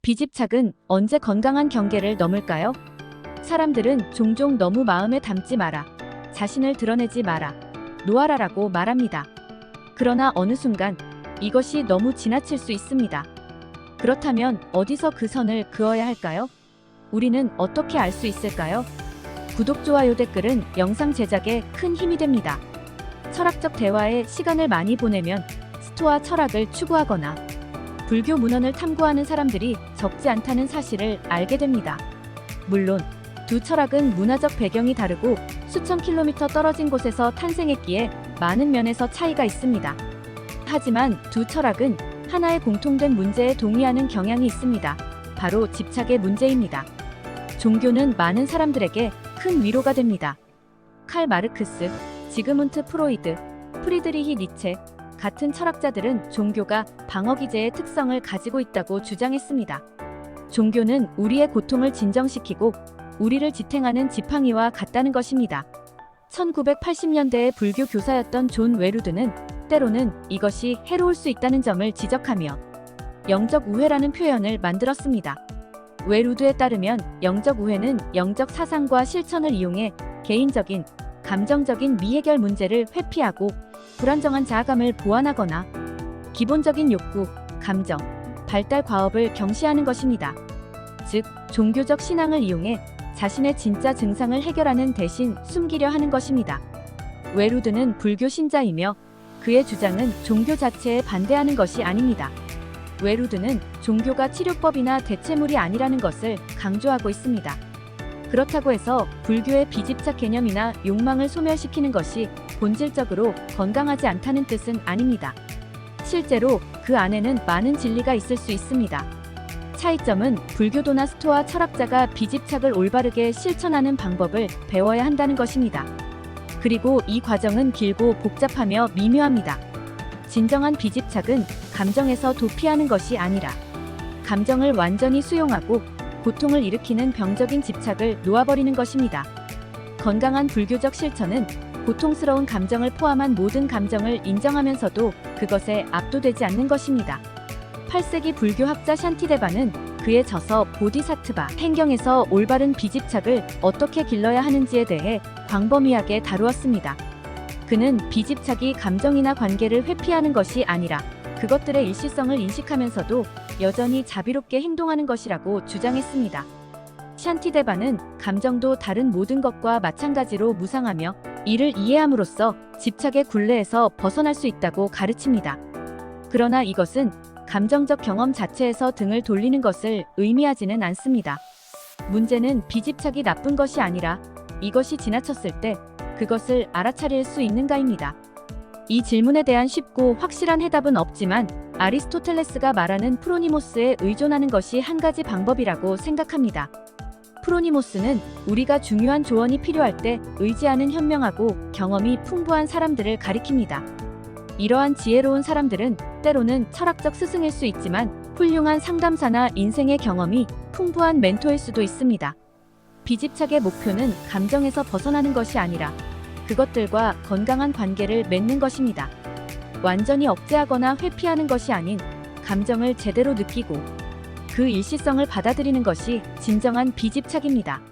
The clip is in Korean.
비집착은 언제 건강한 경계를 넘을까요? 사람들은 종종 너무 마음에 담지 마라, 자신을 드러내지 마라, 놓아라라고 말합니다. 그러나 어느 순간 이것이 너무 지나칠 수 있습니다. 그렇다면 어디서 그 선을 그어야 할까요? 우리는 어떻게 알 수 있을까요? 구독, 좋아요, 댓글은 영상 제작에 큰 힘이 됩니다. 철학적 대화에 시간을 많이 보내면 스토아 철학을 추구하거나 불교 문헌을 탐구하는 사람들이 적지 않다는 사실을 알게 됩니다. 물론 두 철학은 문화적 배경이 다르고 수천 킬로미터 떨어진 곳에서 탄생했기에 많은 면에서 차이가 있습니다. 하지만 두 철학은 하나의 공통된 문제에 동의하는 경향이 있습니다. 바로 집착의 문제입니다. 종교는 많은 사람들에게 큰 위로가 됩니다. 칼 마르크스, 지그문트 프로이드, 프리드리히 니체 같은 철학자들은 종교가 방어기제의 특성을 가지고 있다고 주장했습니다. 종교는 우리의 고통을 진정시키고 우리를 지탱하는 지팡이와 같다는 것입니다. 1980년대의 불교 교사였던 존 웨루드는 때로는 이것이 해로울 수 있다는 점을 지적하며 영적 우회라는 표현을 만들었습니다. 웨루드에 따르면 영적 우회는 영적 사상과 실천을 이용해 개인적인, 감정적인 미해결 문제를 회피하고 불안정한 자아감을 보완하거나 기본적인 욕구, 감정, 발달 과업을 경시하는 것입니다. 즉, 종교적 신앙을 이용해 자신의 진짜 증상을 해결하는 대신 숨기려 하는 것입니다. 웨루드는 불교 신자이며 그의 주장은 종교 자체에 반대하는 것이 아닙니다. 웨루드는 종교가 치료법이나 대체물이 아니라는 것을 강조하고 있습니다. 그렇다고 해서 불교의 비집착 개념이나 욕망을 소멸시키는 것이 본질적으로 건강하지 않다는 뜻은 아닙니다. 실제로 그 안에는 많은 진리가 있을 수 있습니다. 차이점은 불교도나 스토아 철학자가 비집착을 올바르게 실천하는 방법을 배워야 한다는 것입니다. 그리고 이 과정은 길고 복잡하며 미묘합니다. 진정한 비집착은 감정에서 도피하는 것이 아니라 감정을 완전히 수용하고 고통을 일으키는 병적인 집착을 놓아버리는 것입니다. 건강한 불교적 실천은 고통스러운 감정을 포함한 모든 감정을 인정하면서도 그것에 압도되지 않는 것입니다. 8세기 불교학자 샨티데바는 그의 저서 보디사트바 행경에서 올바른 비집착을 어떻게 길러야 하는지에 대해 광범위하게 다루었습니다. 그는 비집착이 감정이나 관계를 회피하는 것이 아니라 그것들의 일시성을 인식하면서도 여전히 자비롭게 행동하는 것이라고 주장했습니다. 샨티데바는 감정도 다른 모든 것과 마찬가지로 무상하며 이를 이해함으로써 집착의 굴레에서 벗어날 수 있다고 가르칩니다. 그러나 이것은 감정적 경험 자체에서 등을 돌리는 것을 의미하지는 않습니다. 문제는 비집착이 나쁜 것이 아니라 이것이 지나쳤을 때 그것을 알아차릴 수 있는가입니다. 이 질문에 대한 쉽고 확실한 해답은 없지만 아리스토텔레스가 말하는 프로니모스에 의존하는 것이 한 가지 방법이라고 생각합니다. 프로니모스는 우리가 중요한 조언이 필요할 때 의지하는 현명하고 경험이 풍부한 사람들을 가리킵니다. 이러한 지혜로운 사람들은 때로는 철학적 스승일 수 있지만 훌륭한 상담사나 인생의 경험이 풍부한 멘토일 수도 있습니다. 비집착의 목표는 감정에서 벗어나는 것이 아니라 그것들과 건강한 관계를 맺는 것입니다. 완전히 억제하거나 회피하는 것이 아닌 감정을 제대로 느끼고 그 일시성을 받아들이는 것이 진정한 비집착입니다.